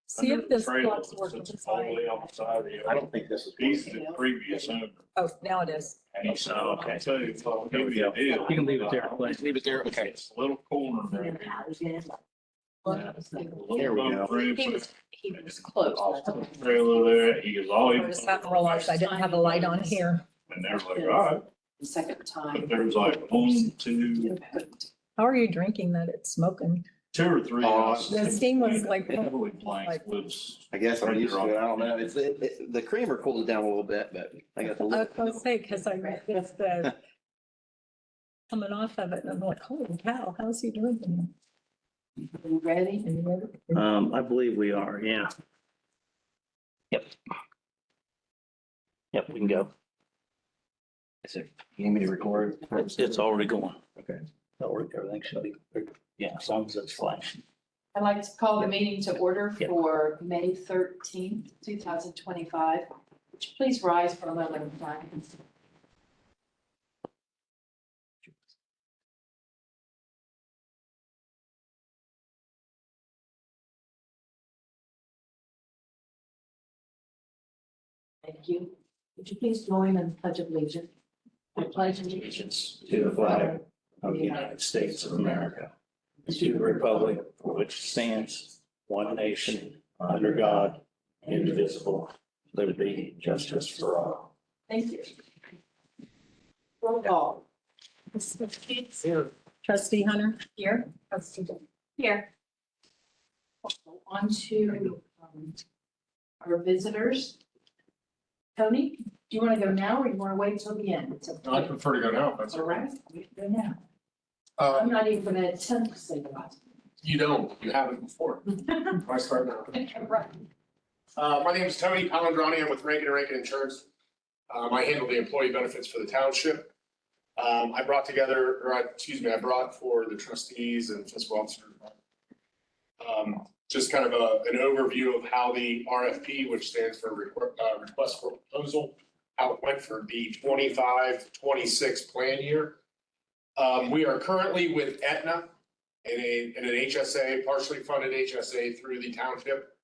See if this Trailer clock's working. sits all the way on the side of the. I don't think this is. He's the previous owner. Oh, now it is. And so, Okay. I'll tell you, I'll There give we you go. a deal. You can leave it there. Leave it there. Okay. It's a little corner right here. There we go. He was close. Trailer there, he goes, all he. I just haven't realized I didn't have a light on here. And they're like, all right, The second time. but there's like one, two How are you drinking that? It's smoking. or three. houses. The steam was like- Heavily Plank lives. I guess I'm used to it. I don't know. The creamer cooled it down a little bit, but I got the. I was gonna say, because I it's the coming off of it and I'm like, holy cow, how's he drinking? You ready? Are you ready? I believe we are, yeah. Yep. Yep, we can go. Is it, you need me to record? It's already going. Okay. Everything should be, yeah, as long as it's flashing. I'd like to call the meeting to order Yep. for May 13th, 2025. Would you please rise for a moment of time? Thank you. Would you please join in the Pledge of Allegiance? I pledge allegiance To the flag of the United States of America, to the republic for which stands one nation, under God, indivisible, liberty, justice for all. Thank you. Roll call. Trustee Hunter? Here. Trustee Here. On to our visitors. Tony, do you want to go now or you want to wait till the end? It's up to I you. prefer to go now. That's All right, we can go now. Uh, I'm not even going to attempt to say the last. you don't, you haven't before. I start now. Right. My name is Tony Palandrani. I'm with Rankin & Rankin Insurance. I handle the employee benefits for the township. I brought for the trustees and fiscal officer. Just kind of an overview of how the RFP, which stands for request for proposal, how it went for the 25-26 plan year. We are currently with Aetna in an HSA, partially funded HSA through the township.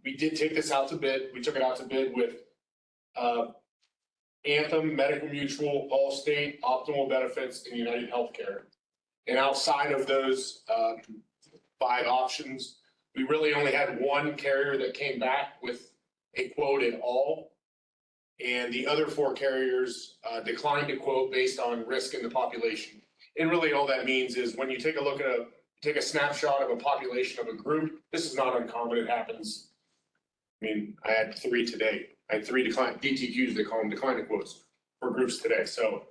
We did take this out to bid. We took it out to bid with Anthem, Medical Mutual, Allstate, Optimal Benefits, and United Healthcare. And outside of those 5 options, we really only had one carrier that came back with a quote at all. And the other 4 carriers declined to quote based on risk in the population. And really all that means is when you take a look at take a snapshot of a population of a group, this is not uncommon. It happens. I mean, I had 3 today. I had 3 DTQs, they call them declining quotes for groups today. So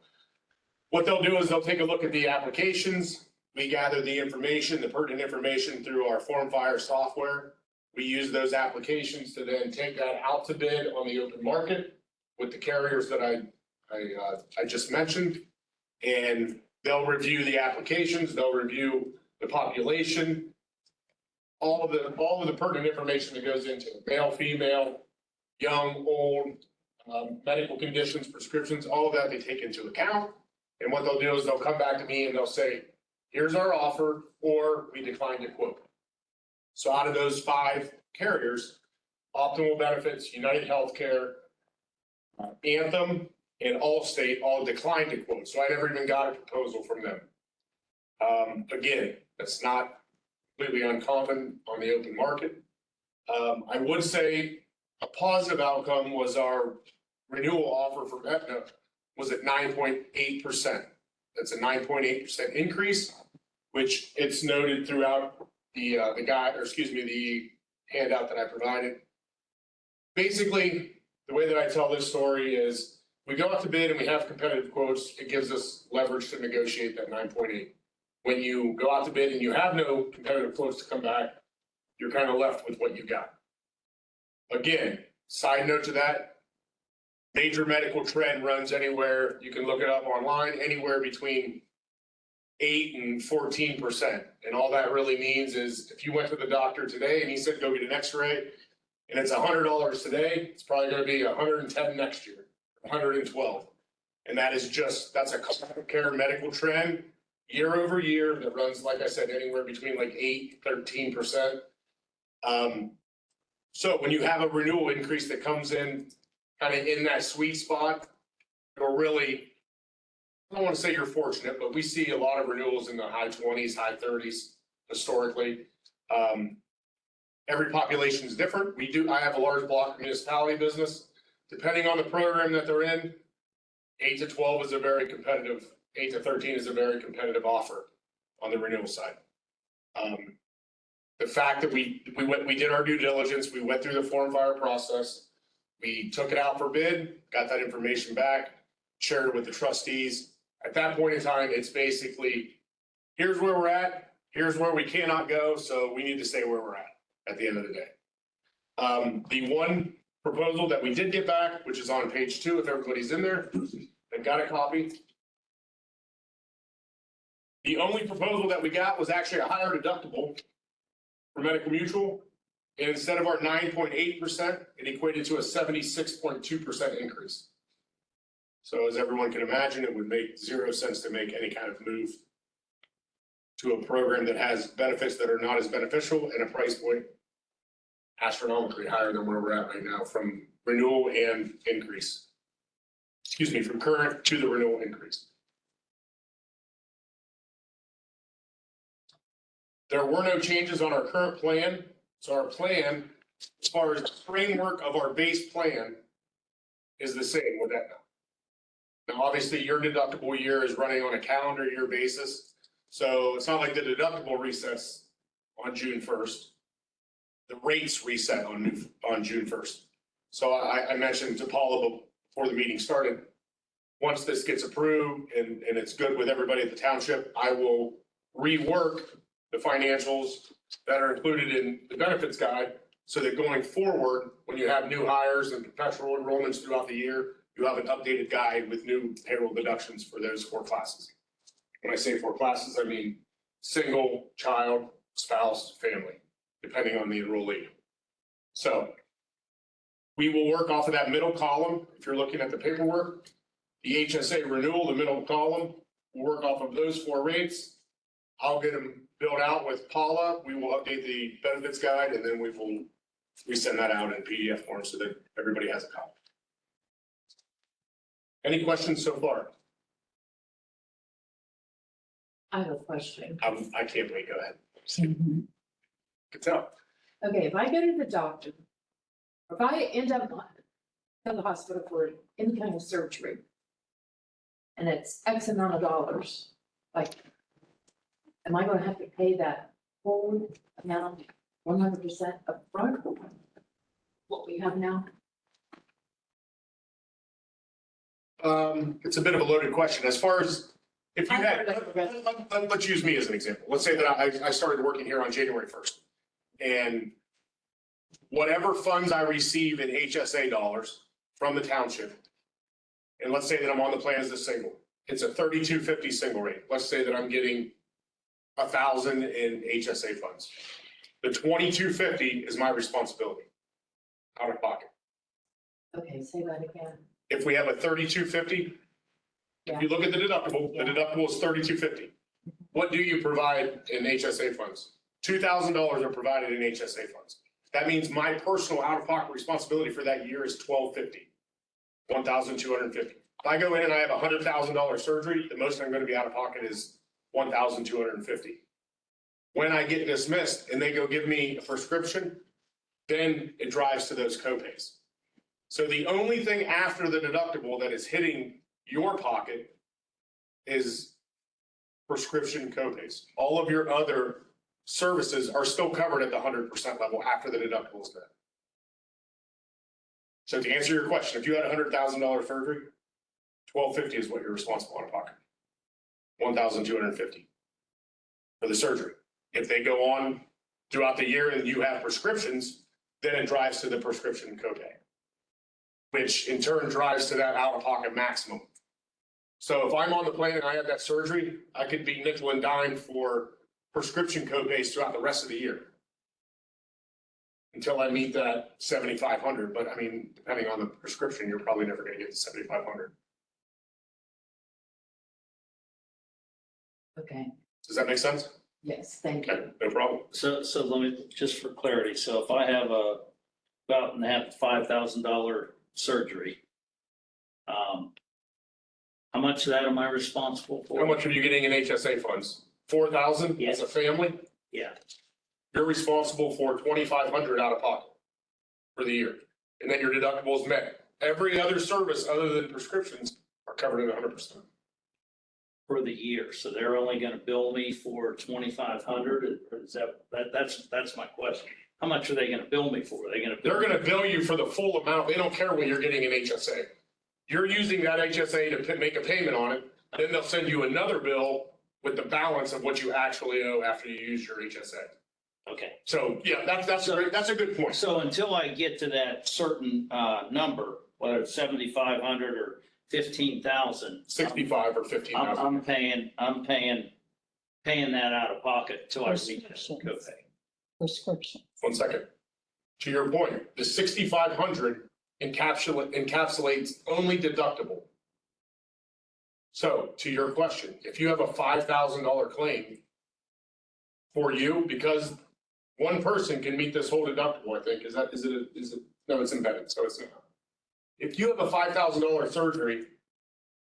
what they'll do is they'll take a look at the applications. We gather the information, the pertinent information through our FormFire software. We use those applications to then take that out to bid on the open market with the carriers that I just mentioned. And they'll review the applications, they'll review the population, all of the pertinent information that goes into it, male, female, young, old, medical conditions, prescriptions, all of that they take into account. And what they'll do is they'll come back to me and they'll say, here's our offer, or we decline to quote. So out of those 5 carriers, Optimal Benefits, United Healthcare, Anthem, and Allstate all declined to quote. So I never even got a proposal from them. Again, that's not completely uncommon on the open market. I would say a positive outcome was our renewal offer from Aetna was at 9.8%. That's a 9.8% increase, which it's noted throughout the handout that I provided. Basically, the way that I tell this story is we go out to bid and we have competitive quotes. It gives us leverage to negotiate that 9.8. When you go out to bid and you have no competitive quotes to come back, you're kind of left with what you got. Again, side note to that, major medical trend runs anywhere, you can look it up online, anywhere between 8 and 14%. And all that really means is if you went to the doctor today and he said, go get an x-ray, and it's $100 today, it's probably going to be $110 next year, $112. And that's a customer care medical trend year over year that runs, like I said, anywhere between like 8, 13%. So when you have a renewal increase that comes in kind of in that sweet spot, you're really, I don't want to say you're fortunate, but we see a lot of renewals in the high 20s, high 30s historically. Every population is different. I have a large block municipality business. Depending on the program that they're in, 8 to 12 is a very competitive, 8 to 13 is a very competitive offer on the renewal side. The fact that we did our due diligence, we went through the form fire process, we took it out for bid, got that information back, shared it with the trustees. At that point in time, it's basically, here's where we're at, here's where we cannot go, so we need to stay where we're at the end of the day. The one proposal that we did get back, which is on page 2, if everybody's in there and got a copy. The only proposal that we got was actually a higher deductible for medical mutual. And instead of our 9.8%, it equated to a 76.2% increase. So as everyone can imagine, it would make 0 sense to make any kind of move to a program that has benefits that are not as beneficial and a price point astronomically higher than where we're at right now from renewal and increase. Excuse me, from current to the renewal increase. There were no changes on our current plan. So our plan, as far as the framework of our base plan, is the same with that now. Now, obviously, your deductible year is running on a calendar year basis. So it's not like the deductible resets on June 1st. The rates reset on June 1st. So I mentioned to Paula before the meeting started, once this gets approved and it's good with everybody at the township, I will rework the financials that are included in the benefits guide so that going forward, when you have new hires and perpetual enrollments throughout the year, you have an updated guide with new payroll deductions for those 4 classes. When I say 4 classes, I mean single, child, spouse, family, depending on the enrollee. So we will work off of that middle column. If you're looking at the paperwork, the HSA renewal, the middle column, we'll work off of those 4 rates. I'll get them built out with Paula. We will update the benefits guide and then we will resend that out in PDF form so that everybody has a copy. Any questions so far? I have a question. I can't wait. Go ahead. Good tell. Okay, if I go to the doctor, or if I end up in the hospital for any kind of surgery, and it's X amount of dollars, like, am I gonna have to pay that whole amount 100% upfront? What we have now? It's a bit of a loaded question. As far as if you had, let's use me as an example. Let's say that I started working here on January 1st. And whatever funds I receive in HSA dollars from the township, and let's say that I'm on the plan as a single, it's a $32.50 single rate. Let's say that I'm getting $1,000 in HSA funds. The $22.50 is my responsibility out of pocket. Okay, say that again. If we have a $32.50, if you look at the deductible is $32.50. What do you provide in HSA funds? $2,000 are provided in HSA funds. That means my personal out-of-pocket responsibility for that year is $1,250, $1,250. If I go in and I have a $100,000 surgery, the most I'm going to be out of pocket is $1,250. When I get dismissed and they go give me a prescription, then it drives to those copays. So the only thing after the deductible that is hitting your pocket is prescription copays. All of your other services are still covered at the 100% level after the deductible is met. So to answer your question, if you had a $100,000 surgery, $1,250 is what you're responsible out of pocket. $1,250 for the surgery. If they go on throughout the year and you have prescriptions, then it drives to the prescription copay, which in turn drives to that out-of-pocket maximum. So if I'm on the plan and I have that surgery, I could be nickel and dime for prescription copays throughout the rest of the year until I meet that $7,500. But I mean, depending on the prescription, you're probably never going to get to $7,500. Okay. Does that make sense? Yes, thank you. Okay, no problem. So let me, just for clarity, so if I have about and a half $5,000 surgery, how much of that am I responsible for? How much are you getting in HSA funds? 4,000 Yeah. as a family? Yeah, You're responsible for 2,500 out of pocket for the year. And then your deductible is met. Every other service other than prescriptions are covered at 100%. for the year, so they're only gonna bill me for 2,500, or is that's my question. How much are they gonna bill me for? Are they gonna? bill They're me- gonna bill you for the full amount. They don't care what you're getting in HSA. You're using that HSA to make a payment on it. Then they'll send you another bill with the balance of what you actually owe after you use your HSA. Okay, So, yeah, that's a good point. so until I get to that certain number, whether it's 7,500 or 15,000. 65 or 15,000. I'm paying that out of pocket till I reach that Prescriptions. copay. Prescription. 1 second. To your point, the 6,500 encapsulates only deductible. So to your question, if you have a $5,000 claim for you, because one person can meet this whole deductible, I think, is it, no, it's embedded, so it's not. If you have a $5,000 surgery,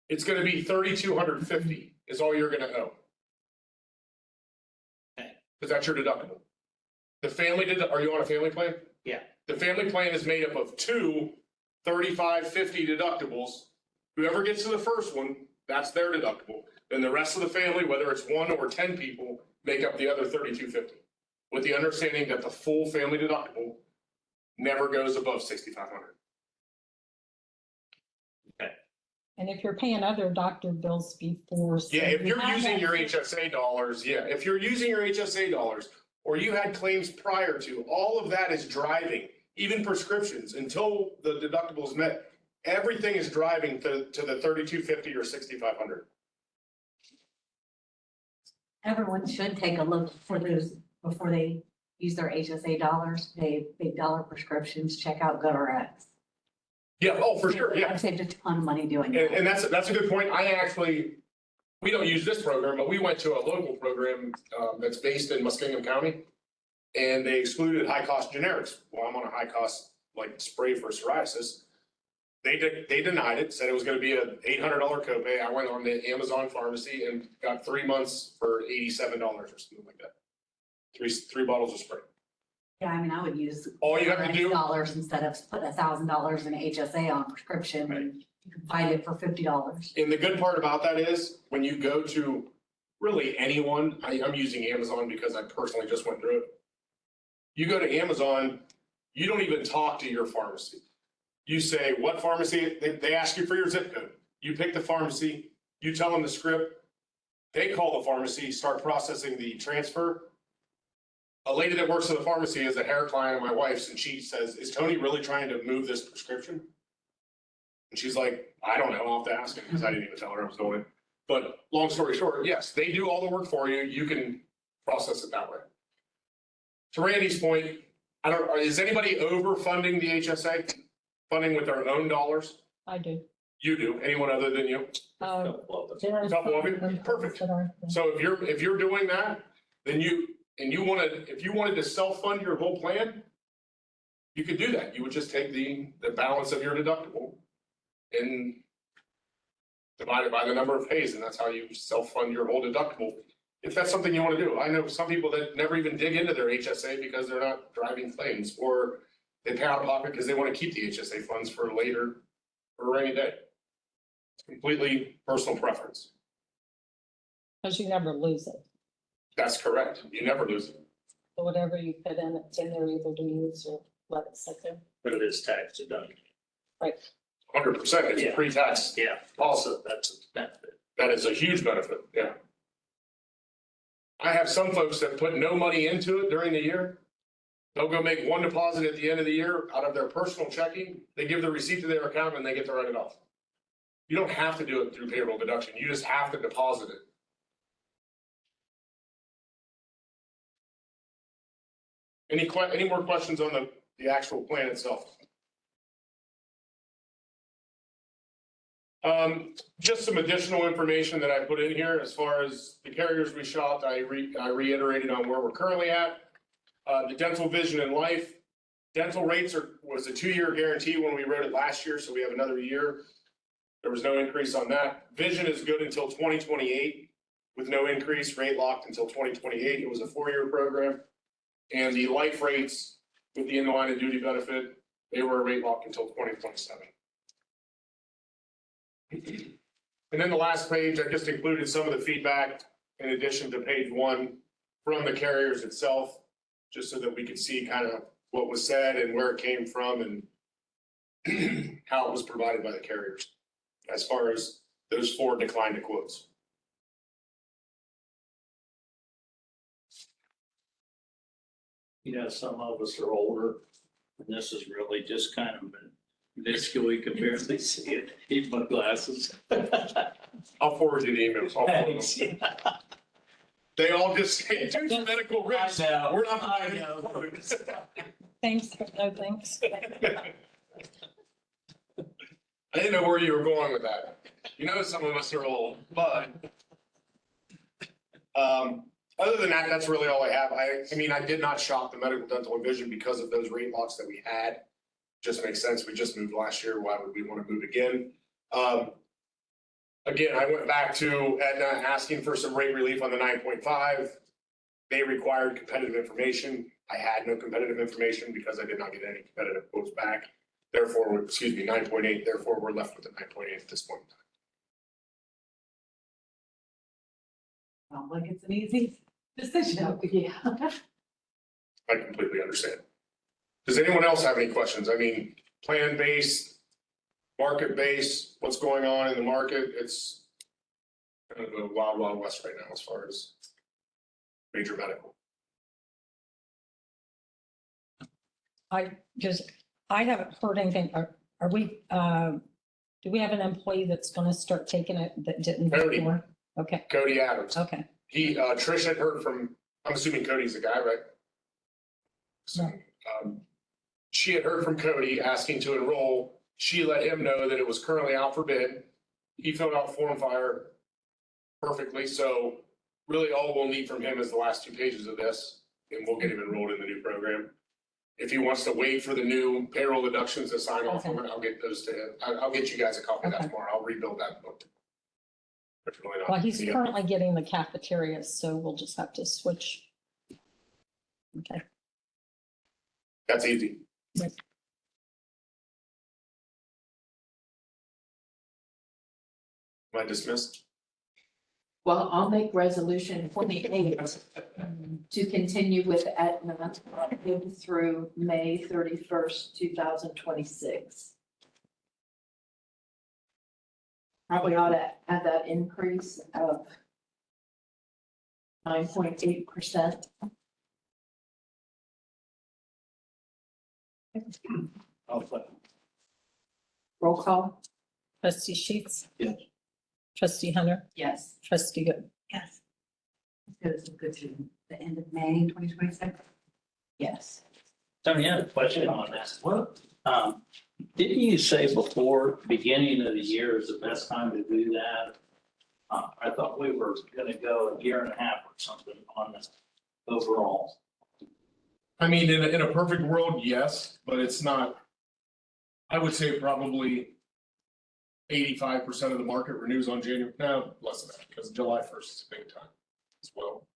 it's gonna be $3,250 is all you're gonna owe. Okay. Because that's your deductible. The family are you on a family plan? Yeah. The family plan is made up of two $3,550 deductibles. Whoever gets to the first one, that's their deductible. Then the rest of the family, whether it's 1 or 10 people, make up the other $3,250. With the understanding that the full family deductible never goes above $6,500. And if you're paying other doctor bills before. so Yeah, if you you're have using that- your HSA dollars, yeah, if you're using your HSA dollars, or you had claims prior to, all of that is driving, even prescriptions, until the deductible is met. Everything is driving to the $3,250 or $6,500. Everyone should take a look for those before they use their HSA dollars, pay big dollar prescriptions, check out GoodRx. Yeah, oh, for sure, yeah. I've saved a ton of money doing And, that. and that's a good point. We don't use this program, but we went to a local program, that's based in Muskingum County. And they excluded high-cost generics. Well, I'm on a high-cost, like, spray for psoriasis. They denied it, said it was gonna be an $800 copay. I went on the Amazon pharmacy and got 3 months for $87 or something like that. Three bottles of spray. Yeah, I mean, I would use. All you have to GoodRx do- dollars instead of putting $1,000 in HSA on prescription and you can find it for $50. And the good part about that is, when you go to really anyone, I'm using Amazon because I personally just went through it. You go to Amazon, you don't even talk to your pharmacy. You say, what pharmacy, they ask you for your zip code. You pick the pharmacy, you tell them the script. They call the pharmacy, start processing the transfer. A lady that works at the pharmacy is a hair client of my wife's, and she says, is Tony really trying to move this prescription? And she's like, I don't know, I'll have to ask him, because I didn't even tell her I was doing it. But long story short, yes, they do all the work for you. You can process it that way. To Randy's point, is anybody overfunding the HSA? Funding with their own dollars? I do. You do. Anyone other than you? Well, There are Couple of you? some Perfect. that are- So if you're doing that, then if you wanted to self-fund your whole plan, you could do that. You would just take the balance of your deductible and divide it by the number of pays, and that's how you self-fund your whole deductible. If that's something you want to do. I know some people that never even dig into their HSA because they're not driving claims, or they pay out of pocket because they want to keep the HSA funds for later, for a rainy day. It's completely personal preference. Cause you never lose it. That's correct. You never lose it. So whatever you put in, it's in there either to use or let it sit there. but it is tax deductible. Right. 100%. It's a Yeah. pre-tax. Yeah, also, that's a benefit. That is a huge benefit, yeah. I have some folks that put no money into it during the year. They'll go make one deposit at the end of the year out of their personal checking. They give the receipt to their account and they get to write it off. You don't have to do it through payroll deduction. You just have to deposit it. Any more questions on the actual plan itself? Just some additional information that I put in here as far as the carriers we shopped, I reiterated on where we're currently at. The dental, vision and life, dental rates was a 2-year guarantee when we wrote it last year, so we have another year. There was no increase on that. Vision is good until 2028 with no increase, rate locked until 2028. It was a 4-year program. And the life rates with the in-line and duty benefit, they were a rate locked until 2027. And then the last page, I just included some of the feedback in addition to page 1 from the carriers itself, just so that we could see kind of what was said and where it came from and how it was provided by the carriers as far as those 4 declined to quotes. You know, some of us are older, and this is really just kind of minuscule. You can barely see it. Need my glasses. I'll forward you the emails. I'll forward them. Thanks. They all just say, due to medical risks, I know. we're not I providing know. quotes. Thanks, but no thanks. I didn't know where you were going with that. You know, some of us are old, but other than that, that's really all I have. I mean, I did not shop the medical, dental, and vision because of those rate locks that we had. Just makes sense. We just moved last year. Why would we want to move again? Again, I went back to Aetna asking for some rate relief on the 9.5. They required competitive information. I had no competitive information because I did not get any competitive quotes back. Therefore, 9.8, therefore we're left with the 9.8 at this point in time. Sounds like it's an easy decision. Yeah. I completely understand. Does anyone else have any questions? I mean, plan-based, market-based, what's going on in the market? It's kind of a wild, wild west right now as far as major medical. I haven't heard anything. Are we, do we have an employee that's gonna start taking it that didn't Cody. before? Okay, Cody Adams. okay. Trish had heard from, I'm assuming Cody's the guy, right? So, she had heard from Cody asking to enroll. She let him know that it was currently out for bid. He filled out form fire perfectly. So really all we'll need from him is the last 2 pages of this, and we'll get him enrolled in the new program. If he wants to wait for the new payroll deductions to sign off on it, I'll get those to him. I'll get you guys a copy of that Okay. tomorrow. I'll rebuild that book. It's really not- Well, he's yeah. currently getting the cafeteria, so we'll just have to switch. Okay. That's easy. Right. Am I dismissed? Well, I'll make resolution 28 to continue with Aetna through May 31st, 2026. Probably ought to add that increase of 9.8%. Roll call? Trustee Sheets? Yes. Trustee Hunter? Yes. Trustee Good? Yes. Goes good to the end of May 2026. Yes. Tony, I have a question on this. What, didn't you say before, beginning of the year is the best time to do that? I thought we were gonna go 1.5 years or something on this overall. I mean, in a perfect world, yes, but it's not. I would say probably 85% of the market renews on January, no, less than that, because July 1st is a big time as well.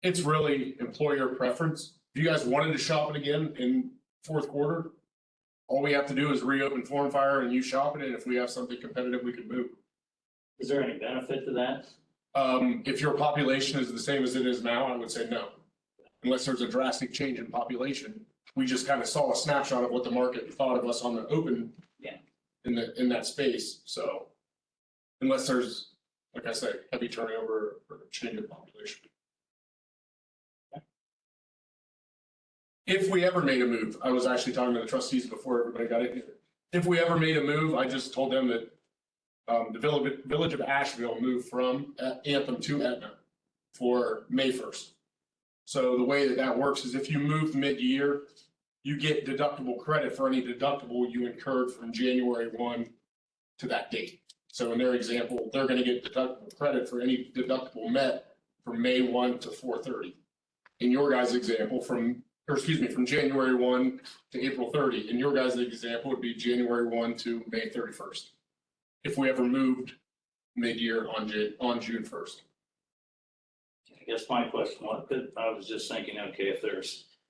It's really employer preference. If you guys wanted to shop it again in fourth quarter, all we have to do is reopen form fire and you shop it, and if we have something competitive, we can move. Is there any benefit to that? If your population is the same as it is now, I would say no. Unless there's a drastic change in population. We just kind of saw a snapshot of what the market thought of us on the open. Yeah. In that space, so. Unless there's, like I say, heavy turnover or change in population. If we ever made a move, I was actually talking to the trustees before everybody got in here. If we ever made a move, I just told them that the village of Asheville moved from Anthem to Aetna for May 1st. So the way that works is if you move mid-year, you get deductible credit for any deductible you incurred from January 1 to that date. So in their example, they're gonna get deductible credit for any deductible met from May 1 to 4/30. In your guys' example, from January 1 to April 30. In your guys' example, would be January 1 to May 31st. If we ever moved mid-year on June 1st. I guess my question was, I was just thinking, okay,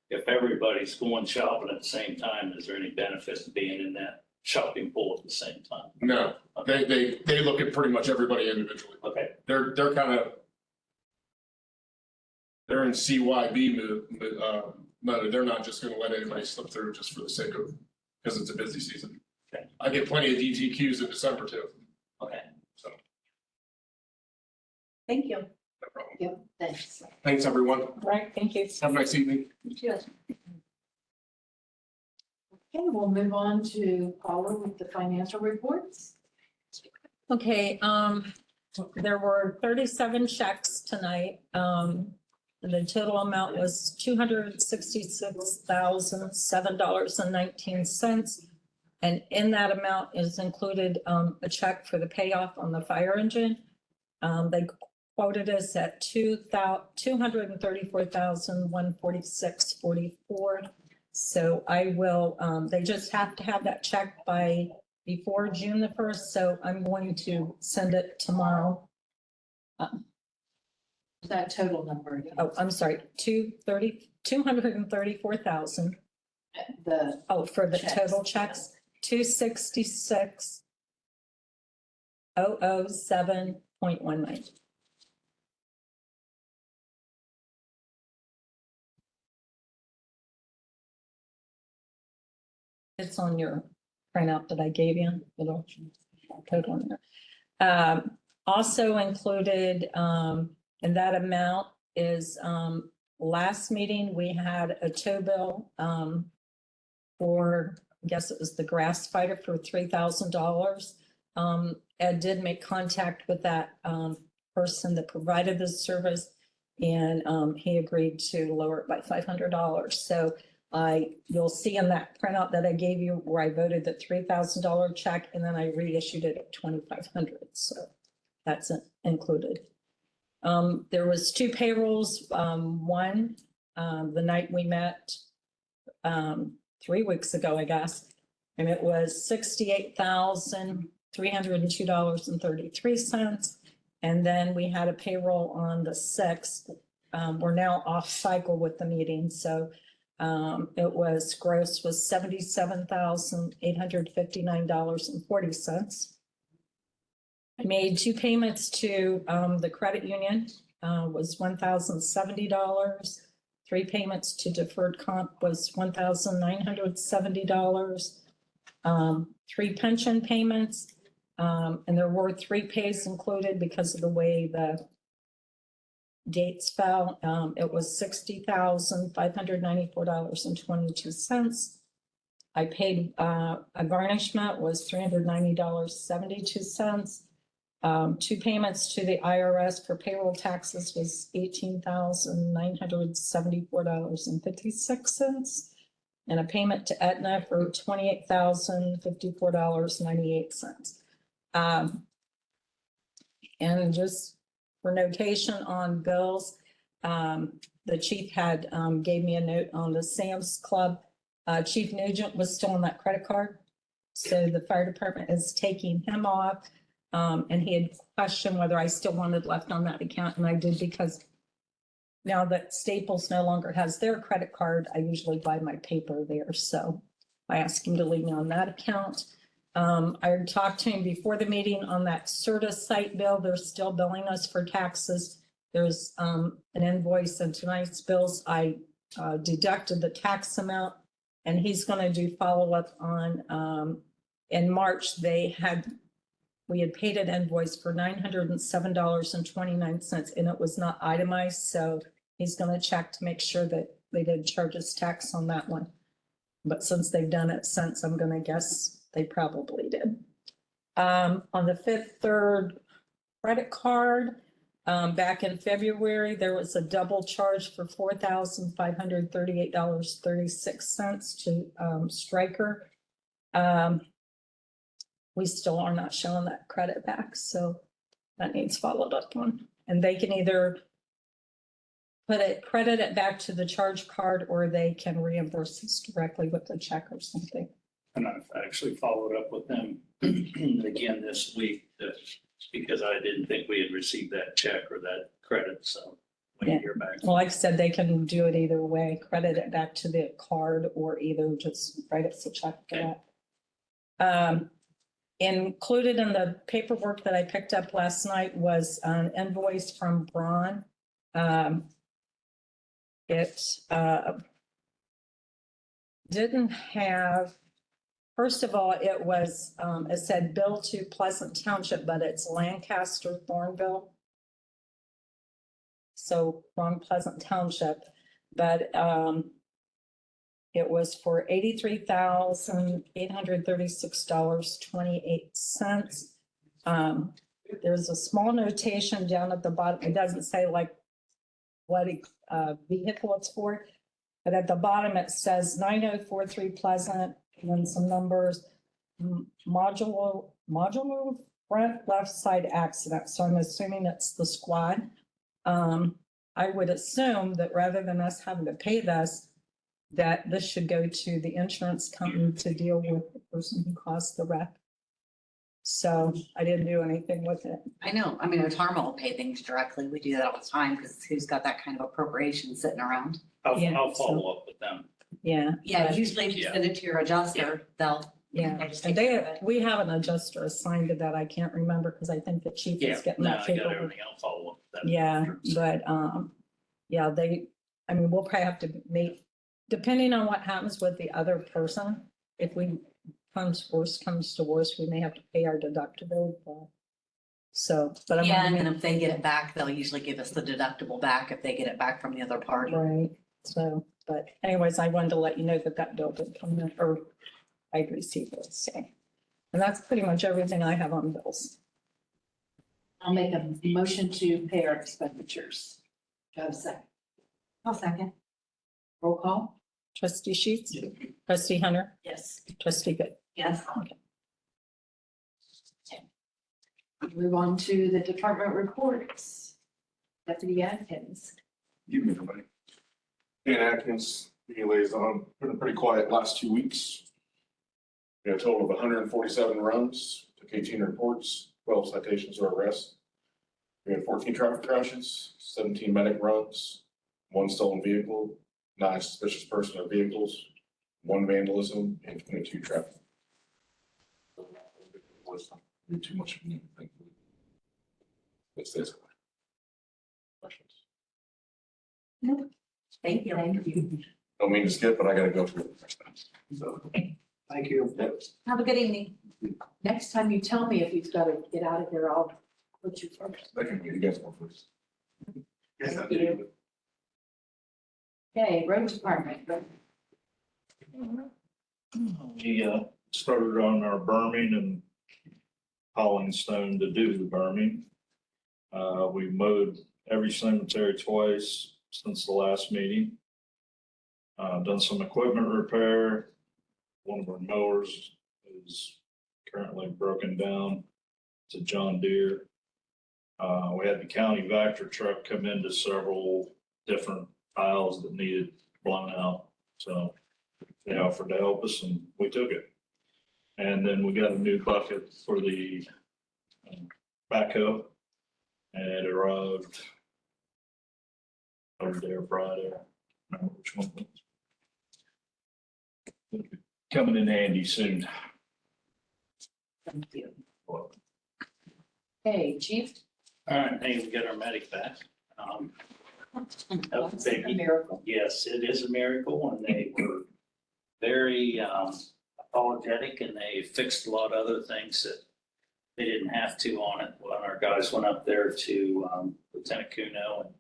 if everybody's going shopping at the same time, is there any benefit to being in that shopping pool at the same time? No, they look at pretty much everybody individually. Okay, They're kind of, they're in CYB mode. They're not just gonna let anybody slip through just for the sake of, because it's a busy season. Okay. I get plenty of DTQs in December too, okay. so Thank you. no problem. Yep, thanks. Thanks, everyone. All right, thank you. Have a nice evening. Okay, we'll move on to Paula with the financial reports. Okay, there were 37 checks tonight. The total amount was $266,007.19. And in that amount is included, a check for the payoff on the fire engine. They quoted us at $234,146.44. So I will, they just have to have that check by before June the 1st, so I'm going to send it tomorrow. That total number. again. Oh, I'm sorry, 234,000. The, Oh, for the Checks. total checks, 266,007.19. It's on your printout that I gave you, little total on there. Also included, in that amount is, last meeting, we had a tow bill, for, I guess it was the grass fighter for $3,000. Ed did make contact with that, person that provided this service, and, he agreed to lower it by $500. So you'll see in that printout that I gave you where I voted the $3,000 check, and then I reissued it at $2,500. So that's included. There was 2 payrolls. One, the night we met, 3 weeks ago, I guess, and it was $68,302.33. And then we had a payroll on the 6th. We're now off cycle with the meeting, so it was gross was $77,859.40. I made 2 payments to the credit union, was $1,070. 3 payments to deferred comp was $1,970. 3 pension payments, and there were 3 pays included because of the way the dates fell. It was $60,594.22. I paid a garnishment was $390.72. 2 payments to the IRS for payroll taxes was $18,974.56. And a payment to Aetna for $28,054.98. And just for notation on bills, the chief had gave me a note on the Sam's Club. Chief Nugent was still on that credit card. So the fire department is taking him off. And he had questioned whether I still wanted left on that account, and I did, because now that Staples no longer has their credit card, I usually buy my paper there. So I asked him to leave me on that account. I talked to him before the meeting on that Certa site bill. They're still billing us for taxes. There's an invoice in tonight's bills. I deducted the tax amount, and he's going to do follow-up on, in March, we had paid an invoice for $907.29, and it was not itemized. So he's going to check to make sure that they didn't charge us tax on that one. But since they've done it since, I'm going to guess they probably did. On the Fifth Third credit card, Back in February, there was a double charge for $4,538.36 to Stryker. We still are not showing that credit back, so that needs followed up on. And they can either credit it back to the charge card, or they can reimburse us directly with a check or something. And I've actually followed up with them again this week, because I didn't think we had received that check or that credit, so we can hear back. Well, like I said, they can do it either way, credit it back to the card, or either just write us a check for that. Included in the paperwork that I picked up last night was an invoice from Braun. It didn't have, first of all, it was, it said bill to Pleasant Township, but it's Lancaster Thornville. So wrong Pleasant Township, but it was for $83,836.28. There's a small notation down at the bottom. It doesn't say like what vehicle it's for, but at the bottom it says 9043 Pleasant, and then some numbers, modular front left side accident. So I'm assuming it's the squad. I would assume that rather than us having to pay this, that this should go to the insurance company to deal with the person who caused the wreck. So I didn't do anything with it. I know, I mean, Otarma will pay things directly. We do that all the time because who's got that kind of appropriation sitting around? Yeah, I'll follow up with them. Yeah. Yeah, but- usually if you send it to your adjuster, they'll. Yeah, they'll just and take care of it. we have an adjuster assigned to that. I can't remember because I think the chief Yeah, is getting no, that I got paperwork. everything. I'll follow up with them. Yeah, but, yeah, I mean, we'll probably have to make, depending on what happens with the other person, if worst comes to worst, we may have to pay our deductible. So, but I'm. Yeah, and then if they get it back, they'll usually give us the deductible back if they get it back from the other party. Right, so, but anyways, I wanted to let you know that bill did come in, or I received it, so. And that's pretty much everything I have on bills. I'll make a motion to pay our expenditures. Do I have a second? I'll second. Roll call? Trustee Sheets, trustee Hunter, Yes. trustee Good. Yes. Move on to the department reports. Deputy Atkins. Evening, everybody. Dan Atkins, the liaison, been pretty quiet last 2 weeks. We had a total of 147 runs, took 18 reports, 12 citations or arrests. We had 14 traffic crashes, 17 medic runs, 1 stolen vehicle, 9 suspicious person or vehicles, 1 vandalism, and 22 traffic. Did too much of anything. It's this. Questions? Thank you. Thank you. Don't mean to skip, but I gotta go through it. So, Thank you. Have a good evening. Next time you tell me if you've got to get out of here, I'll put you first. I can get you guys one first. Yes, I Thank you. Okay, road department. We started on our berming and hauling stone to do the berming. We mowed every cemetery twice since the last meeting. Done some equipment repair. One of our mowers is currently broken down. It's a John Deere. We had the county Vector truck come into several different piles that needed blown out. So they offered to help us and we took it. And then we got a new bucket for the backhoe. And it arrived Thursday or Friday. I don't remember which one it was. Coming in handy soon. Thank you. Okay, chief. All right, hey, we got our medic back. That was That's a a biggie. miracle. Yes, it is a miracle, and they were very apologetic, and they fixed a lot of other things that they didn't have to on it. When our guys went up there to Lieutenant Kuno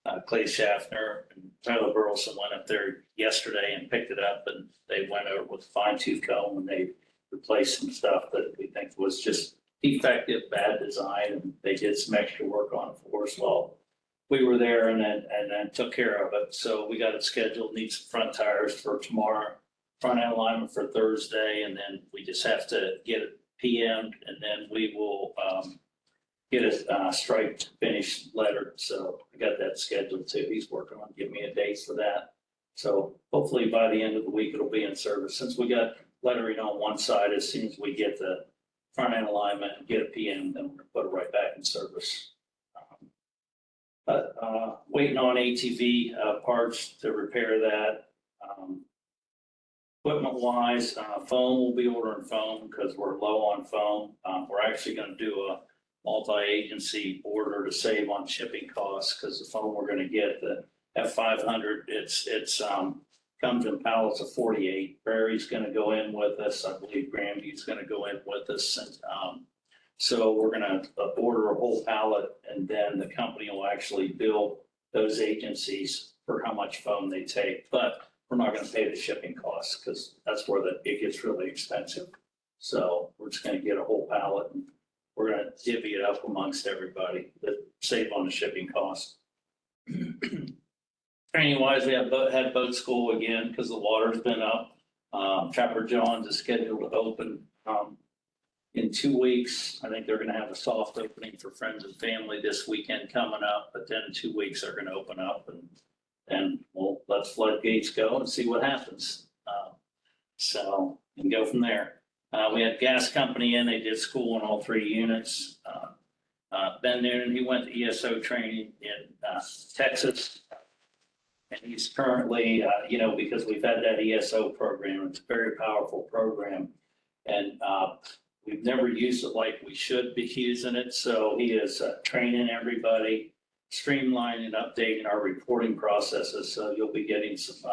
and Clay Schaffner and Tyler Burleson went up there yesterday and picked it up, and they went over with a fine tooth comb and they replaced some stuff that we think was just defective, bad design, and they did some extra work on it for us while we were there and then took care of it. So we got it scheduled, need some front tires for tomorrow, front end alignment for Thursday, and then we just have to get it PM'd, and then we will, get a striped finished letter. So I got that scheduled too. He's working on giving me a date for that. So hopefully by the end of the week, it'll be in service. Since we got lettering on one side, as soon as we get the front end alignment and get a PM, then we're gonna put it right back in service. But waiting on ATV parts to repair that. Equipment wise, foam, we'll be ordering foam because we're low on foam. We're actually gonna do a multi-agency order to save on shipping costs because the foam we're gonna get, the F500, it's comes in pallets of 48. Prairie's gonna go in with us. I believe Grandview's gonna go in with us. And so we're gonna order a whole pallet, and then the company will actually bill those agencies for how much foam they take. But we're not gonna pay the shipping costs because that's where it gets really expensive. So we're just gonna get a whole pallet and we're gonna divvy it up amongst everybody to save on the shipping costs. Training wise, we have had boat school again because the water's been up. Trapper John's is scheduled to open in 2 weeks. I think they're gonna have a soft opening for friends and family this weekend coming up, but then in 2 weeks they're gonna open up, and we'll let floodgates go and see what happens. So and go from there. We had gas company in, they did school on all 3 units. Ben Noonan, he went to ESO training in Texas. And he's currently, because we've had that ESO program, it's a very powerful program. And we've never used it like we should be using it. So he is training everybody, streamlining and updating our reporting processes. So you'll be getting some,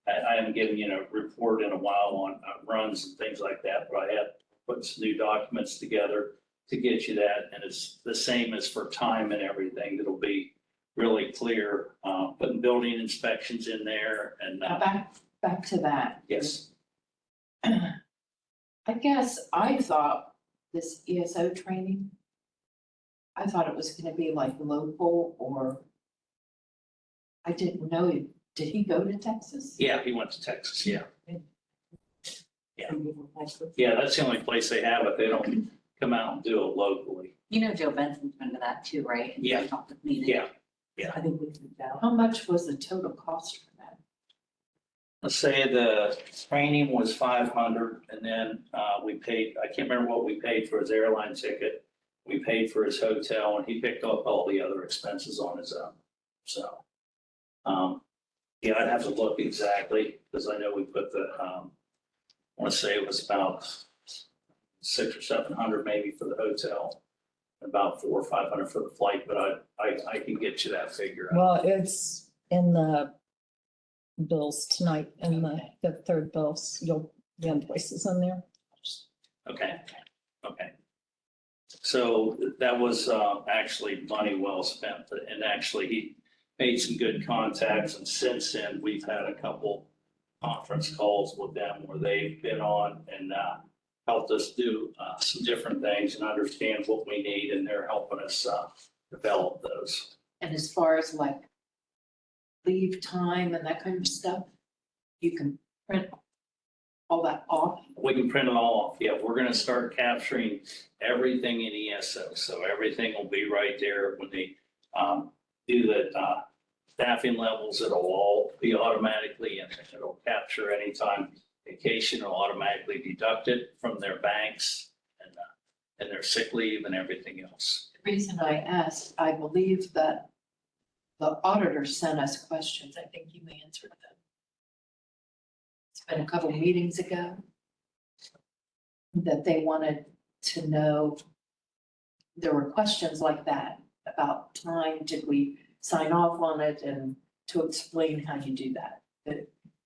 I haven't given you a report in a while on runs and things like that, but I have put some new documents together to get you that. And it's the same as for time and everything. It'll be really clear, putting building inspections in there and. Now back to that. Yes. I guess I thought this ESO training, I thought it was gonna be like local, or I didn't know, did he go to Texas? Yeah, he went to Texas, yeah. Yeah, that's the only place they have it. They don't come out and do it locally. You know Joe Benson's been to that too, right? And Yeah. he talked with me. Yeah. I think we can go. How much was the total cost for that? Let's say the training was 500, and then we paid, I can't remember what we paid for his airline ticket. We paid for his hotel, and he picked up all the other expenses on his own. So, yeah, I'd have to look exactly, because I know we put the, I want to say it was about 600 or 700 maybe for the hotel, about 400 or 500 for the flight, but I can get you that figure. Well, it's in the bills tonight, in the third bills, the invoices in there. Okay. So that was actually money well spent, and actually he made some good contacts, and since then, we've had a couple conference calls with them where they've been on and helped us do some different things and understand what we need, and they're helping us develop those. And as far as like leave time and that kind of stuff, you can print all that off? We can print it all off. Yeah, we're gonna start capturing everything in ESO. So everything will be right there when they do the staffing levels. It'll all be automatically, and it'll capture anytime vacation. It'll automatically deduct it from their banks and their sick leave and everything else. The reason I asked, I believe that the auditor sent us questions. I think you answered them. It's been a couple meetings ago that they wanted to know, there were questions like that about time. Did we sign off on it, and to explain how you do that?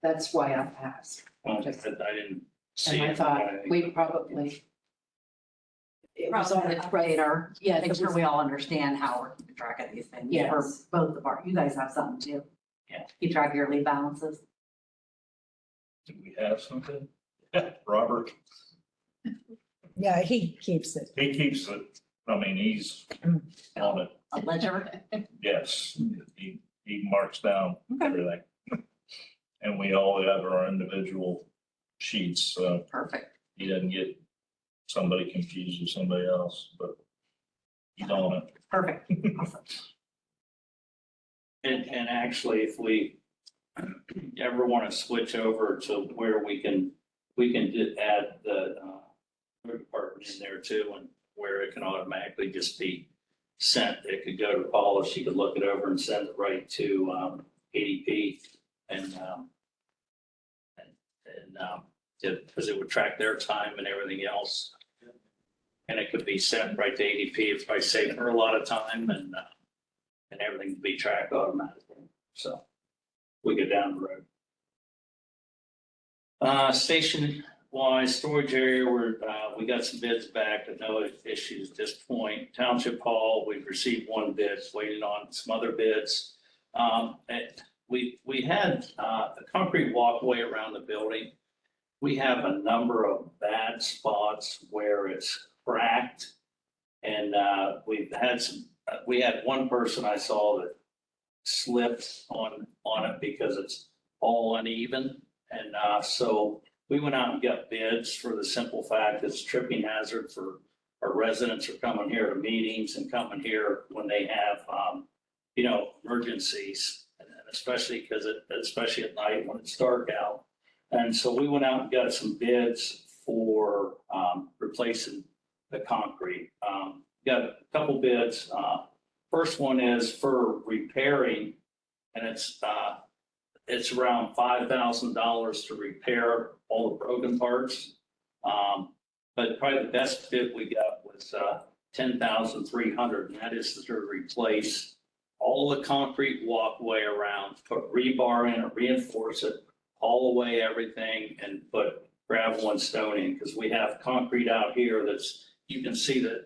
That's why I asked. I didn't see And I it. thought we probably. It was on the radar. Yeah. Make it sure was- we all understand how we're keeping track of these things. Yes. For both of our, you guys have something too. Yeah. Keep track of your leave balances. Do we have something? Robert? Yeah, he keeps it. He keeps it, I mean, he's on it, A ledger. yes. He marks down Okay. everything. And we all have our individual sheets, so Perfect. he doesn't get somebody confused with somebody else, but he's on it. Perfect. Awesome. And actually, if we ever want to switch over to where we can add the road department in there too, and where it can automatically just be sent, it could go to Paula, she could look it over and send it right to ADP and because it would track their time and everything else. And it could be sent right to ADP, it's probably saving her a lot of time and everything would be tracked automatically. So we go down the road. Station-wise storage area, we got some bids back, but no issues at this point. Township Hall, we've received one bid, waiting on some other bids. We had a concrete walkway around the building. We have a number of bad spots where it's cracked. And we had one person I saw that slipped on it because it's all uneven. And so we went out and got bids for the simple fact it's a tripping hazard for our residents are coming here to meetings and coming here when they have, emergencies. And especially especially at night when it's dark out. And so we went out and got some bids for replacing the concrete. Got a couple bids. First one is for repairing, and it's around $5,000 to repair all the broken parts. But probably the best bid we got was $10,300, and that is to replace all the concrete walkway around, put rebar in it, reinforce it, haul away everything, and put gravel and stone in, because we have concrete out here you can see the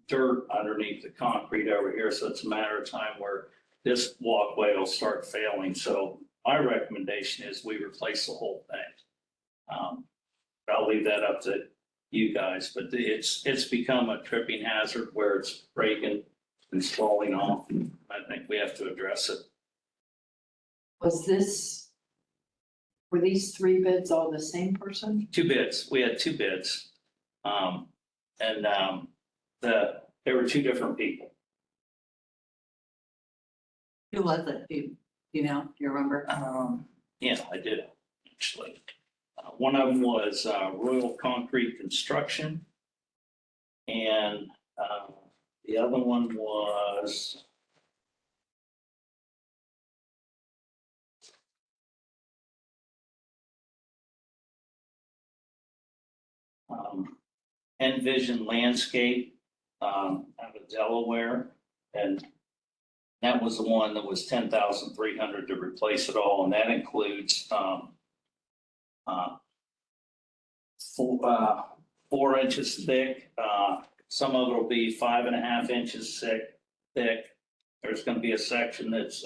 dirt underneath the concrete over here, so it's a matter of time where this walkway will start failing. So my recommendation is we replace the whole thing. I'll leave that up to you guys, but it's become a tripping hazard where it's breaking and falling off. I think we have to address it. Were these three bids all the same person? Two bids. We had two bids. There were two different people. Who was it? Do you remember? Yeah, I did, actually. One of them was Royal Concrete Construction. And the other one was Envision Landscape out of Delaware. And that was the one that was $10,300 to replace it all. And that includes 4 inches thick. Some of it will be 5.5 inches thick. There's going to be a section that's,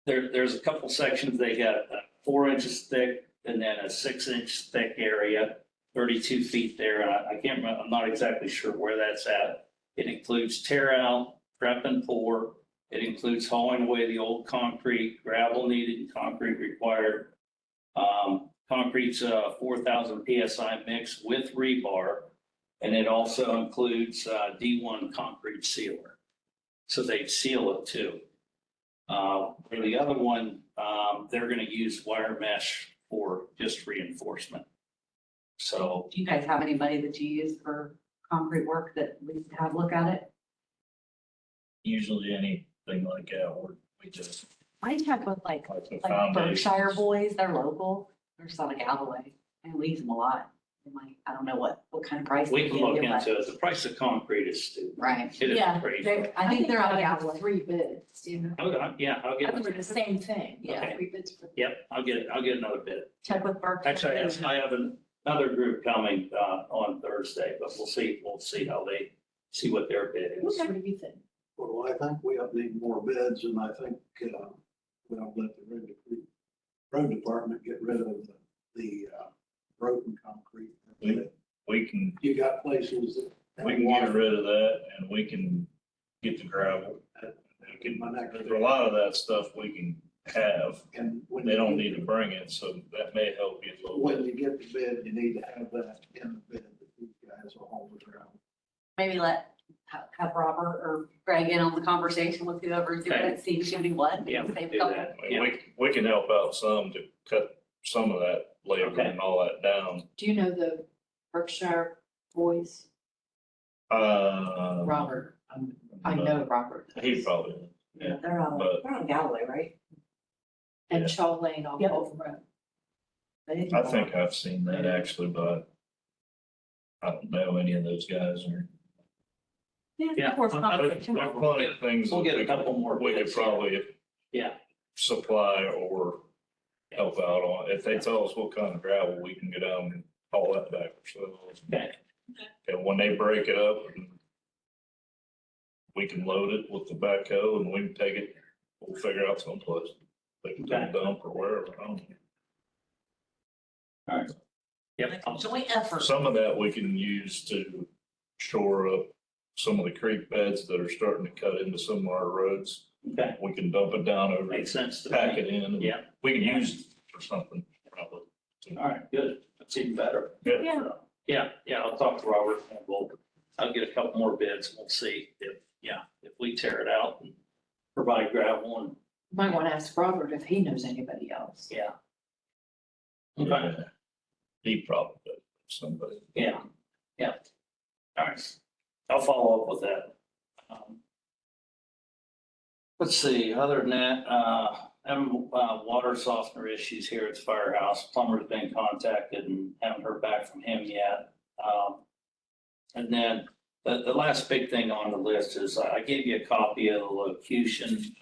there's a couple sections. They got 4 inches thick and then a 6-inch thick area, 32 feet there. I can't remember, I'm not exactly sure where that's at. It includes tear out, prep and pour. It includes hauling away the old concrete, gravel needed and concrete required. Concrete's 4,000 PSI mix with rebar. And it also includes D1 concrete sealer. So they seal it too. For the other one, they're going to use wire mesh for just reinforcement. So Do you guys have anybody that you use for concrete work that we have look at it? Usually anything like that, we just, I check with like the like foundations. Berkshire boys, they're local. They're just out of Galloway and we use them a lot. They might, I don't know what kind of price. we they can give look you, but- into it. The price of concrete is stupid. Right. It is Yeah, crazy. I think they're out of got Galloway. three bids, you know? Yeah, I'll I get, think we're the same thing, yeah, Okay. 3 bids for. yep, I'll get another bid. Check with Berkshire. Actually, I have another group coming on Thursday, but we'll see how they see what their bid is. What do you think? Well, I think we need more bids, and I think, we'll let the road department get rid of the broken concrete. We can, You got places that. we can get rid of that and we can get the gravel. We can- There's a lot of that stuff we can have. And when They you don't get- need to bring it, so that may help you a little When bit. you get the bid, you need to have that in the bid that these guys will hold the ground. Maybe have Robert or Greg in on the conversation with whoever's doing it, see who's gonna do what. Yeah, Save a do couple. that. I mean, we can help out some to cut some of that labor Okay. and all that down. Do you know the Berkshire boys? Robert, I know Robert. He probably, yeah, They're on, but- they're on Galloway, right? And Yeah. Shaw Lane on Yep. Bolton Road. I think I've seen that actually, but I don't know any of those guys or. Yeah. Worth There's conversation. plenty of things. We'll that get a we could- couple more We could bids here. probably Yeah, supply or help out on. If they tell us what kind of gravel, we can go down and haul that back ourselves. okay, And when they break it up, we can load it with the backhoe and we can take it, we'll figure out someplace. They can take a dump or wherever. I don't know. all right. Yep, Joint effort. Some of that we can use to shore up some of the creek beds that are starting to cut into some of our roads. okay, We can dump it down over, makes sense to pack me. it in. and Yeah. We can use it for something probably. All right, good, that's even better. Yeah. Yeah, I'll talk to Robert and I'll get a couple more bids and we'll see if we tear it out and provide gravel and, Might want to ask Robert if he knows anybody else. yeah. Okay, Yeah. He probably, does, somebody. yeah. All right, I'll follow up with that. Let's see, other than that, water softener issues here at the firehouse. Plumber's been contacted and haven't heard back from him yet. And then the last big thing on the list is I gave you a copy of the locution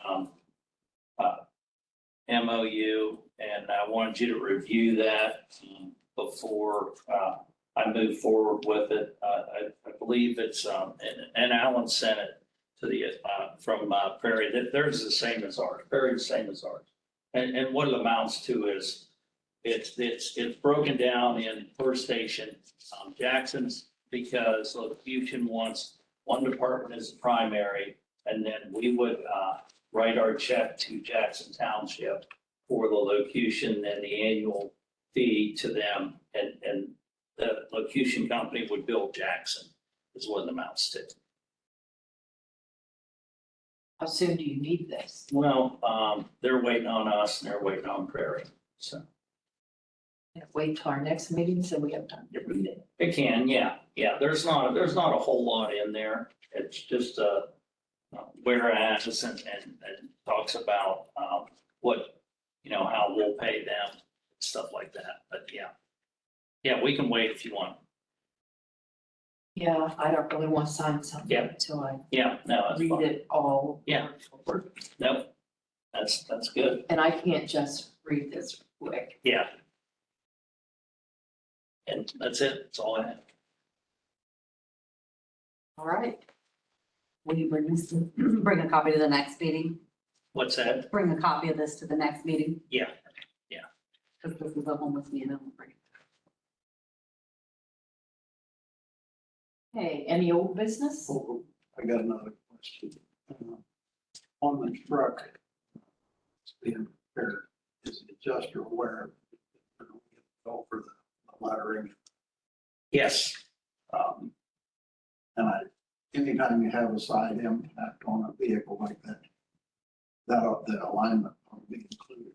MOU, and I wanted you to review that before I move forward with it. I believe it's, and Alan sent it to the, from Prairie, that theirs is the same as ours, Prairie the same as ours. And what it amounts to is, it's broken down in per station. Jackson's, because locution wants one department as primary, and then we would write our check to Jackson Township for the locution and the annual fee to them, and the locution company would bill Jackson, is what it amounts to. How soon do you need this? Well, they're waiting on us and they're waiting on Prairie, so. Wait till our next meeting so we have time to read it. It can, yeah, there's not a whole lot in there, it's just whereas and talks about what, how we'll pay them, stuff like that, but yeah, we can wait if you want. Yeah, I don't really want to sign something Yeah. until I Yeah, no, that's read fine. it all. Yeah. Nope, that's good, And I can't just read this quick. yeah. And that's it, that's all I have. All right. Will you bring this, bring a copy to the next meeting? What's that? Bring a copy of this to the next meeting? Yeah. Because this is a home with me and I'll bring it. Hey, any old business? Oh, I got another question. On the truck, it's being repaired, is the adjuster aware of over the lettering? Yes. And anytime you have a side impact on a vehicle like that, the alignment will be included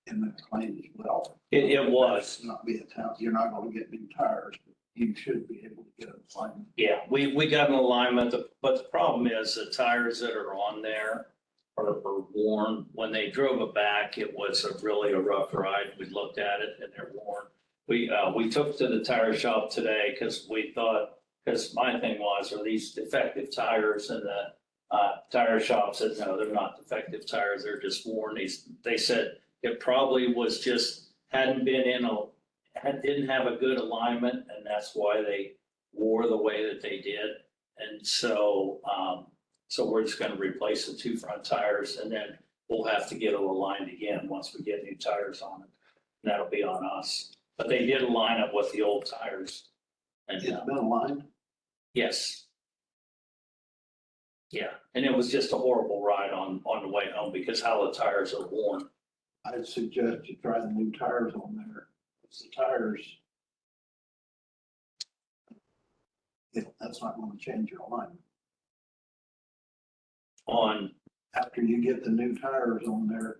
in the claim as well. It was. Not be a town, you're not gonna get new tires, but you should be able to get an alignment. Yeah, we got an alignment, but the problem is the tires that are on there are worn. When they drove it back, it was really a rough ride. We looked at it and they're worn. We took to the tire shop today because we thought, because my thing was, are these defective tires? And the tire shop said, no, they're not defective tires. They're just worn. They said it probably was just, hadn't been didn't have a good alignment, and that's why they wore the way that they did. And so we're just gonna replace the two front tires, and then we'll have to get it aligned again once we get new tires on it. And that'll be on us. But they did align up with the old tires And, It's been aligned. yes. Yeah, and it was just a horrible ride on the way home because how the tires are worn. I'd suggest you try the new tires on there. It's the tires. That's not going to change your alignment. On, After you get the new tires on there,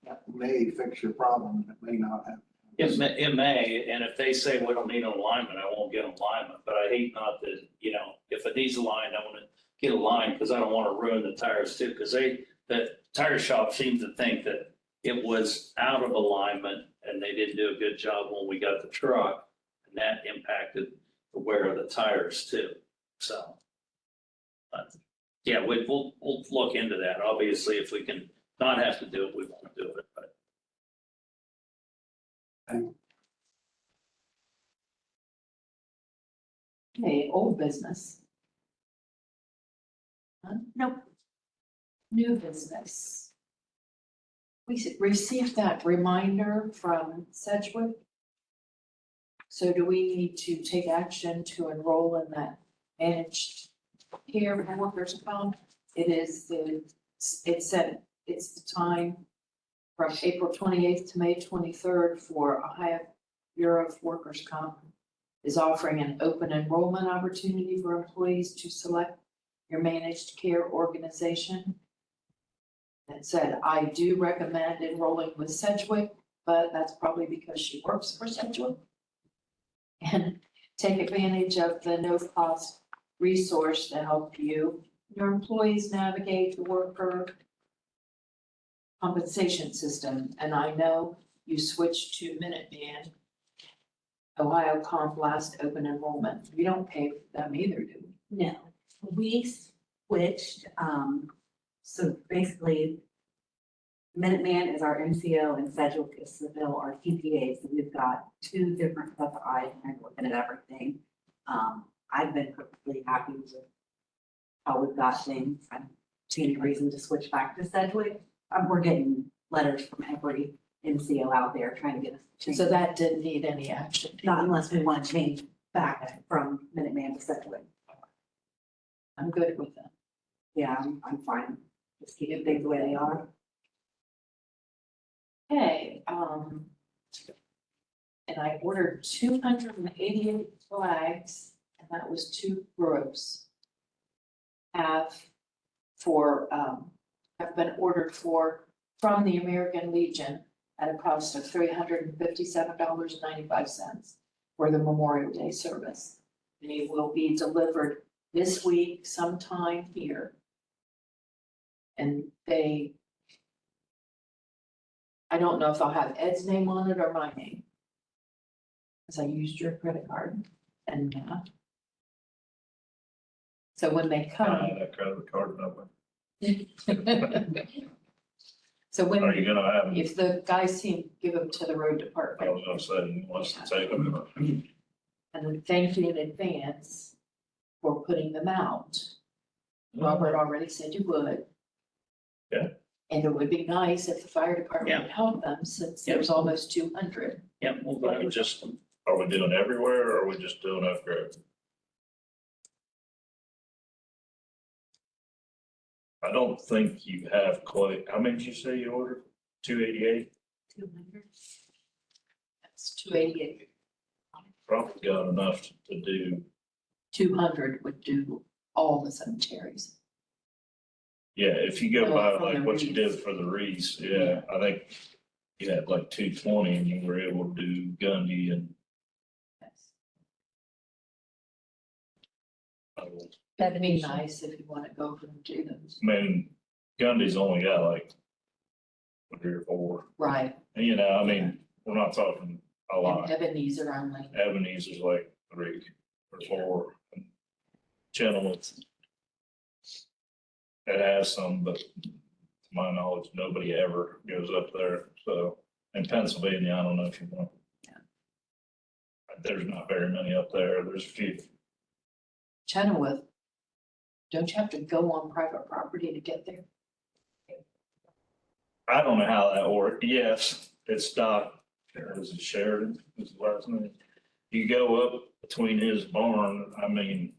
that may fix your problem. It may not have. it may, and if they say we don't need an alignment, I won't get an alignment, but I hate not to, if it needs aligned, I want to get aligned because I don't want to ruin the tires too, because the tire shop seems to think that it was out of alignment and they didn't do a good job when we got the truck, and that impacted the wear of the tires too, so. But, yeah, we'll look into that. Obviously, if we can not have to do it, we won't do it, but. Okay, old business. Nope. New business. We received that reminder from Sedgwick. So do we need to take action to enroll in that managed care for workers' comp? It's the time from April 28th to May 23rd for Ohio Bureau of Workers' Comp is offering an open enrollment opportunity for employees to select your managed care organization. It said, I do recommend enrolling with Sedgwick, but that's probably because she works for Sedgwick. And take advantage of the no-cost resource to help you, your employees navigate the worker compensation system. And I know you switched to Minuteman, Ohio Comp last open enrollment. We don't pay for them either, do we? No, we switched, so basically Minuteman is our MCO and Sedgwick is Seville, our TPA. So we've got two different sets of eyes and I'm looking at everything. I've been perfectly happy with how we've got things. I don't see any reason to switch back to Sedgwick. We're getting letters from every MCO out there trying to get us to change. So that didn't need any action. Not unless we want to change back from Minuteman to Sedgwick. I'm good with that. Yeah, I'm fine. Just keep things the way they are. Okay, and I ordered 288 flags, and that was 2 gross. Have been ordered from the American Legion at a cost of $357.95 for the Memorial Day service. They will be delivered this week sometime here. And I don't know if I'll have Ed's name on it or my name. Because I used your credit card and so when they come. That credit card number. So when, Are you gonna have, if the guys give them to the road I department, was gonna say, he wants to take them. and then thank you in advance for putting them out. Robert already said you would. Yeah. And it would be nice if the fire department would help them since there's almost 200. Yep, we'll go with just, Are we doing everywhere or are we just doing Oak Grove? I don't think you have quite, how many did you say you ordered? 288? 200. That's 288. Probably got enough to do. 200 would do all the cemeteries. Yeah, if you go Oh, by from like the what you wreaths. did for the wreaths, yeah, I think you had like 220 and you were able to do Gundy and. That'd be nice if you want to go for them to those. I mean, Gundy's only got like 3 or 4. Right. And I mean, we're not talking a And lot. Ebenezer only. Ebenezer's like 3 or 4. And Chenoweth. It has some, but to my knowledge, nobody ever goes up there. So in Pennsylvania, I don't know if you want. Yeah. There's not very many up there. There's a few. Chenoweth, don't you have to go on private property to get there? I don't know how that works. Yes, it's Doc. Is it Sheridan? Is the last name? You go up between his barn, I mean,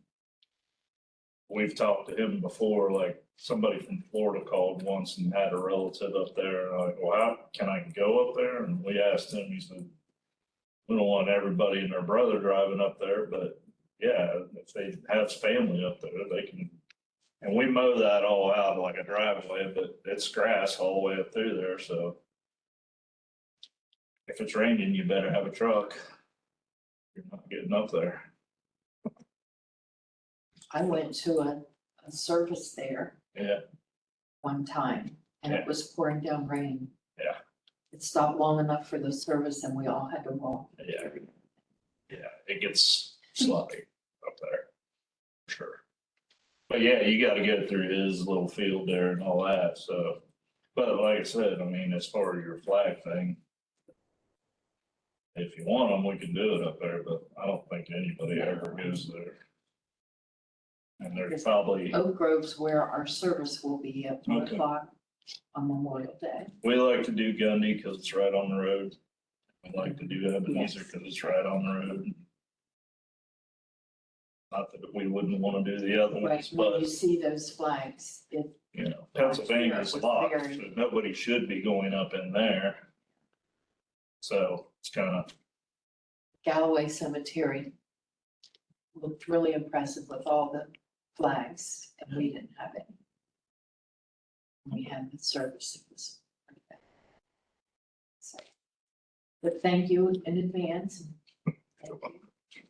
we've talked to him before, like somebody from Florida called once and had a relative up there. And I'm like, well, how can I go up there? And we asked him, he said, we don't want everybody and their brother driving up there, but yeah, if they have family up there, they can. And we mow that all out like a driveway, but it's grass all the way up through there, so. If it's raining, you better have a truck. You're not getting up there. I went to a service there Yeah, one time and it was pouring down rain. Yeah. It stopped long enough for the service and we all had to walk. yeah. Yeah, it gets sloppy up there, for sure. But yeah, you gotta get through his little field there and all that, so. But like I said, I mean, as far as your flag thing, if you want them, we can do it up there, but I don't think anybody ever goes there. And there's probably, Oak Grove's where our service will be at 1 Okay. o'clock on Memorial Day. we like to do Gundy because it's right on the road. We like to do Ebenezer because it's right on the road. Not that we wouldn't want to do the other Right, ones, when but you see those flags, you know, Pennsylvania's It's locked, very- so nobody should be going up in there. So it's kind of, Galloway Cemetery looked really impressive with all the flags and we didn't have any. We had the service. It was pretty bad. So, but thank you in advance. Thank you.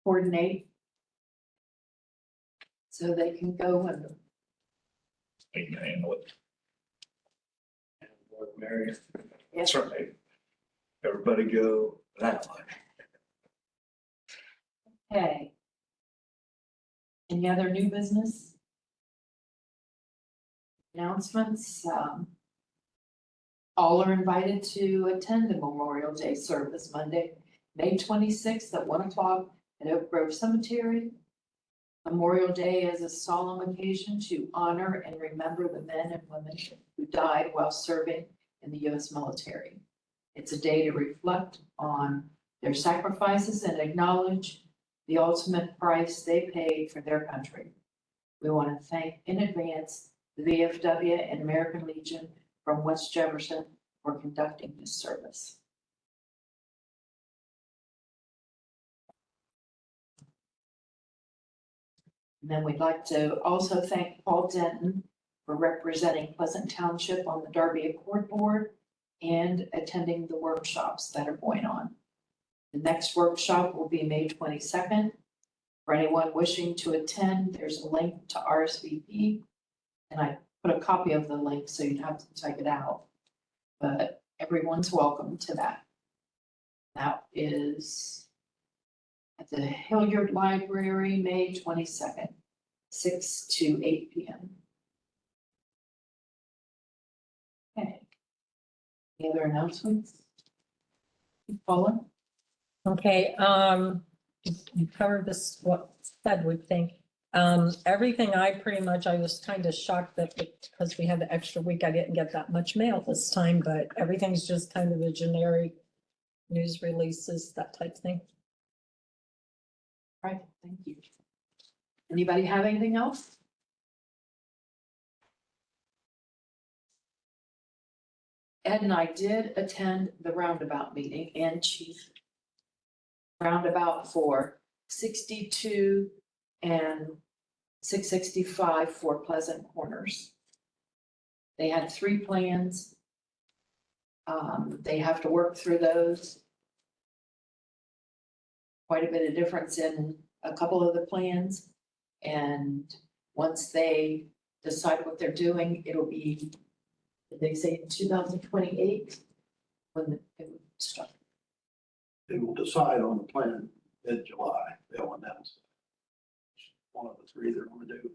Coordinate. So they can go and we can handle it. Mary. That's right. Everybody go that way. pay. Any other new business? Announcements, all are invited to attend the Memorial Day service Monday, May 26th at 1 o'clock at Oak Grove Cemetery. Memorial Day is a solemn occasion to honor and remember the men and women who died while serving in the U.S. military. It's a day to reflect on their sacrifices and acknowledge the ultimate price they paid for their country. We want to thank in advance the VFW and American Legion from West Jefferson for conducting this service. And then we'd like to also thank Paul Denton for representing Pleasant Township on the Darby Accord Board and attending the workshops that are going on. The next workshop will be May 22nd. For anyone wishing to attend, there's a link to RSVP. And I put a copy of the link so you'd have to check it out. But everyone's welcome to that. That is at the Hilliard Library, May 22nd, 6 to 8 p.m. Okay. Any other announcements? Paula? Okay, you covered this, what said we think. Everything I was kind of shocked that because we had the extra week, I didn't get that much mail this time, but everything's just kind of a generic news releases, that type thing. Right, thank you. Anybody have anything else? Ed and I did attend the roundabout meeting and chief roundabout for 62 and 665 for Pleasant Corners. They had 3 plans. They have to work through those. Quite a bit of difference in a couple of the plans. And once they decide what they're doing, it'll be, did they say 2028? When it would start. They will decide on the plan mid-July. They'll announce one of the 3 they're going to do.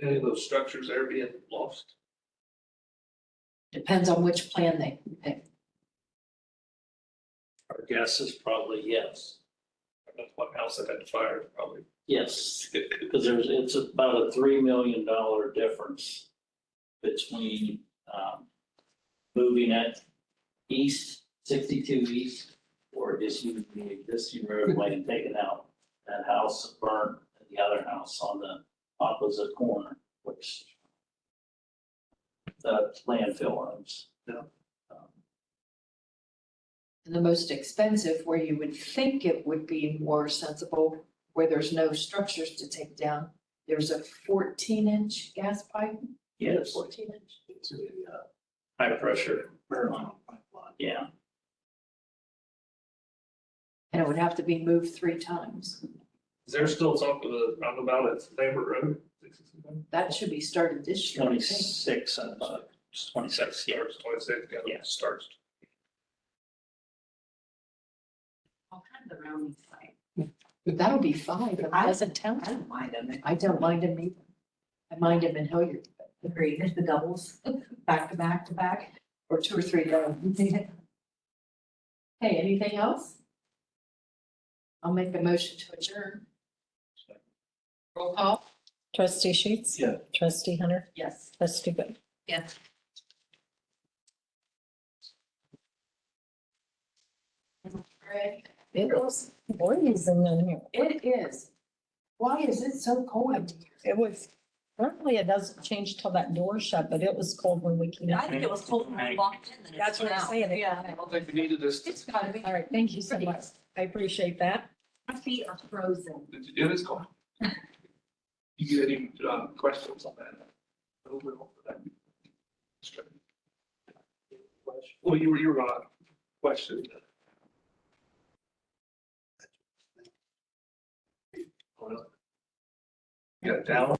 Any of those structures ever being lost? Depends on which plan they pick. Our guess is probably yes. That's what house that had fire, probably. Yes, because it's about a $3 million difference between moving it east, 62 east, or for is using the existing roadway and taking out that house burnt and the other house on the opposite corner, which the landfill owns. And the most expensive, where you would think it would be more sensible, where there's no structures to take down, there's a 14-inch gas pipe. Yes, 14-inch. it's a high pressure. Marijuana pipeline. Yeah, And it would have to be moved 3 times. Is there still talk of the roundabout at Lambert Road? That should be started this year, I think. 26, I thought. It's 26, yeah. Starts 26, yeah, Yeah. starts. All kinds of round site. That'll be 5 in I- Pleasant Town. I don't mind them. I don't mind them either. I mind them in Hilliard, Agree, there's the doubles, back to back to back. or 2 or 3 days. Hey, anything else? I'll make a motion to adjourn. Roll call? Trustee Sheets? Yeah. Trustee Hunter? Yes. Trustee Good. Yes. Greg? It was freezing in here. It is. Why is it so cold in here? It was, normally it doesn't change till that door shut, but it was cold when we came I in. think it was cold when we walked in. and it's That's what I'm now. saying. Yeah. I don't think we needed this. It's gotta be. All right, thank you so much. I appreciate that. My feet are frozen. It is cold. You get any questions on that? Overall for that? Well, you were gonna question. Oh, really? You got it down?